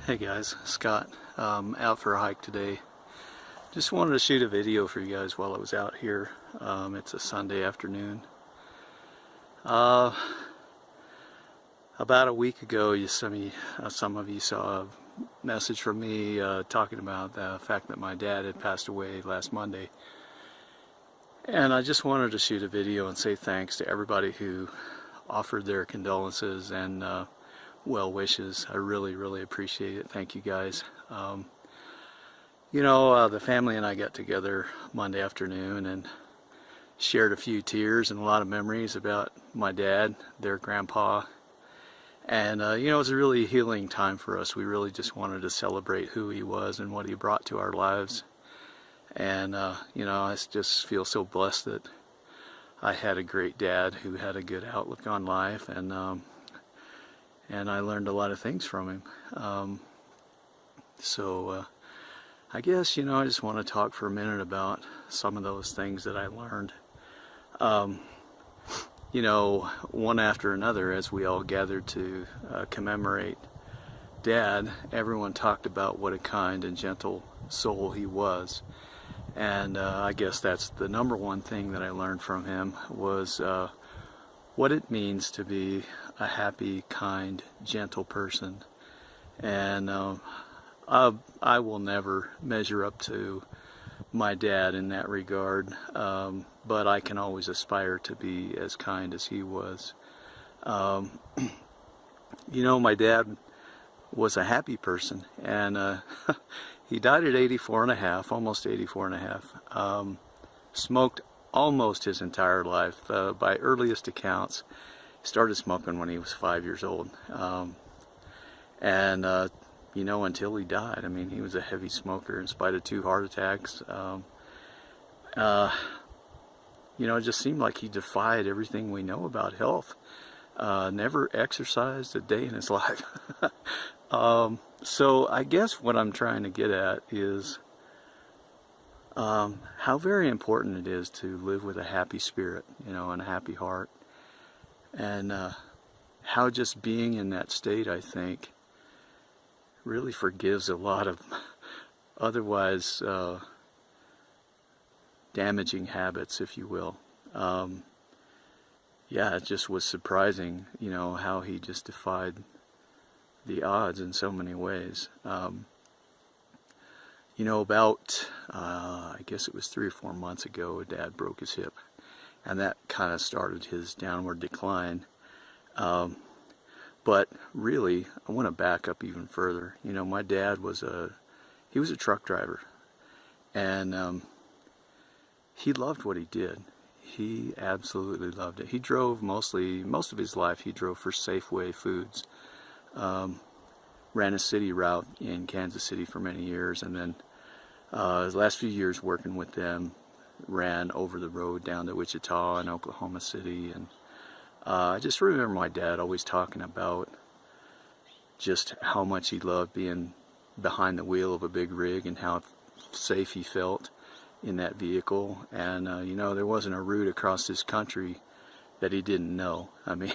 Hey guys, Scott. Out for a hike today. Just wanted to shoot a video for you guys while I was out here. It's a Sunday afternoon. About a week ago, some of you saw a message from me talking about the fact that my dad had passed away last Monday. And I just wanted to shoot a video and say thanks to everybody who offered their condolences and well wishes. I really appreciate it. Thank you guys. The family and I got together Monday afternoon and shared a few tears and a lot of memories about my dad, their grandpa. And it was a really healing time for us. We really just wanted to celebrate who he was and what he brought to our lives. And I just feel so blessed that I had a great dad who had a good outlook on life, and I learned a lot of things from him. I guess, I just want to talk for a minute about some of those things that I learned. One after another, as we all gathered to commemorate Dad, everyone talked about what a kind and gentle soul he was. And I guess that's the number one thing that I learned from him was what it means to be a happy, kind, gentle person. And I will never measure up to my dad in that regard, but I can always aspire to be as kind as he was. My dad was a happy person, and he died at 84 and a half, almost 84 and a half. Smoked almost his entire life. By earliest accounts, he started smoking when he was 5 years old. Until he died. I mean, he was a heavy smoker in spite of 2 heart attacks. It just seemed like he defied everything we know about health. Never exercised a day in his life. So I guess what I'm trying to get at is how very important it is to live with a happy spirit, and a happy heart. And how just being in that state, I think, really forgives a lot of otherwise damaging habits, if you will. It just was surprising, how he just defied the odds in so many ways. I guess it was 3 or 4 months ago, Dad broke his hip, and that kind of started his downward decline. But really, I want to back up even further. My dad was a truck driver, and he loved what he did. He absolutely loved it. He drove most of his life, he drove for Safeway Foods. Ran a city route in Kansas City for many years, and then his last few years working with them, ran over the road down to Wichita and Oklahoma City. And I just remember my dad always talking about just how much he loved being behind the wheel of a big rig and how safe he felt in that vehicle. And there wasn't a route across this country that he didn't know. I mean,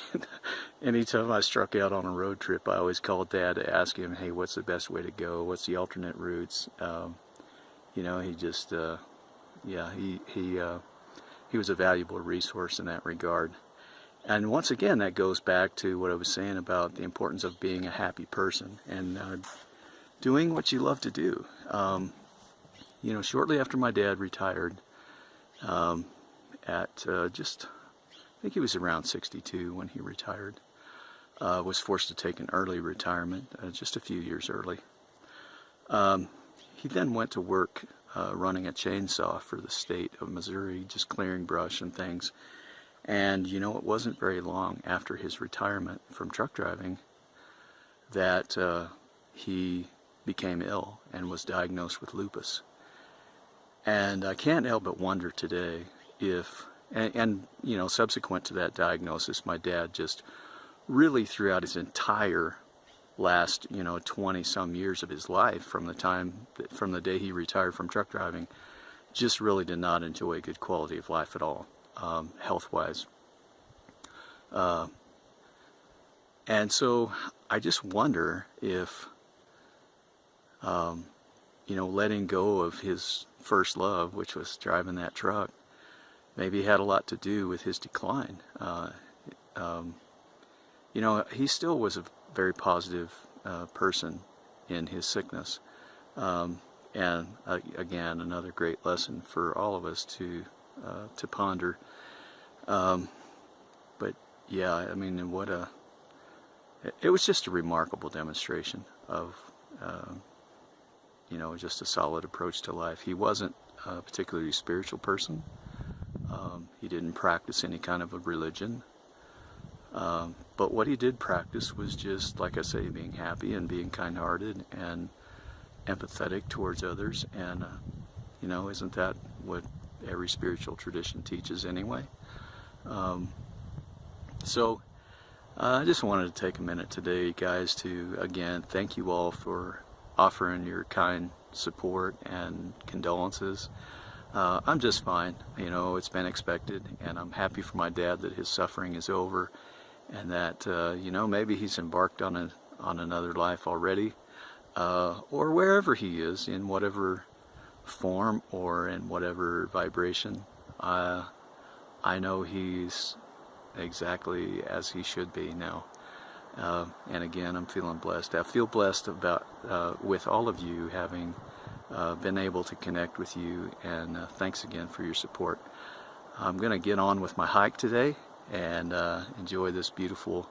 anytime I struck out on a road trip, I always called Dad to ask him, hey, what's the best way to go? What's the alternate routes? He just, he was a valuable resource in that regard. And once again, that goes back to what I was saying about the importance of being a happy person and doing what you love to do. Shortly after my dad retired, I think he was around 62 when he retired, was forced to take an early retirement, just a few years early. He then went to work running a chainsaw for the state of Missouri, just clearing brush and things. And it wasn't very long after his retirement from truck driving that he became ill and was diagnosed with lupus. And I can't help but wonder today if, subsequent to that diagnosis, my dad just really throughout his entire last, 20-some years of his life, from the day he retired from truck driving, just really did not enjoy a good quality of life at all, health-wise. And so I just wonder if You know, letting go of his first love, which was driving that truck, maybe had a lot to do with his decline. You know, he still was a very positive person in his sickness. And again, another great lesson for all of us to ponder. But yeah, I mean, it was just a remarkable demonstration of, you know, just a solid approach to life. He wasn't a particularly spiritual person. He didn't practice any kind of a religion. But what he did practice was just, like I say, being happy and being kind-hearted and empathetic towards others. And, you know, isn't that what every spiritual tradition teaches anyway? So I just wanted to take a minute today, guys, to, again, thank you all for offering your kind support and condolences. I'm just fine. You know, it's been expected, and I'm happy for my dad that his suffering is over, and that, you know, maybe he's embarked on another life already, or wherever he is, in whatever form or in whatever vibration. I know he's exactly as he should be now. And again, I'm feeling blessed. I feel blessed about with all of you having been able to connect with you, and thanks again for your support. I'm going to get on with my hike today and enjoy this beautiful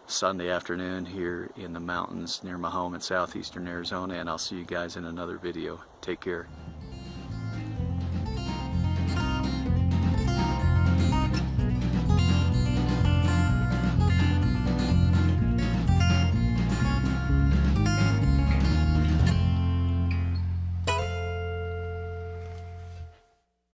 Sunday afternoon here in the mountains near my home in southeastern Arizona, and I'll see you guys in another video. Take care.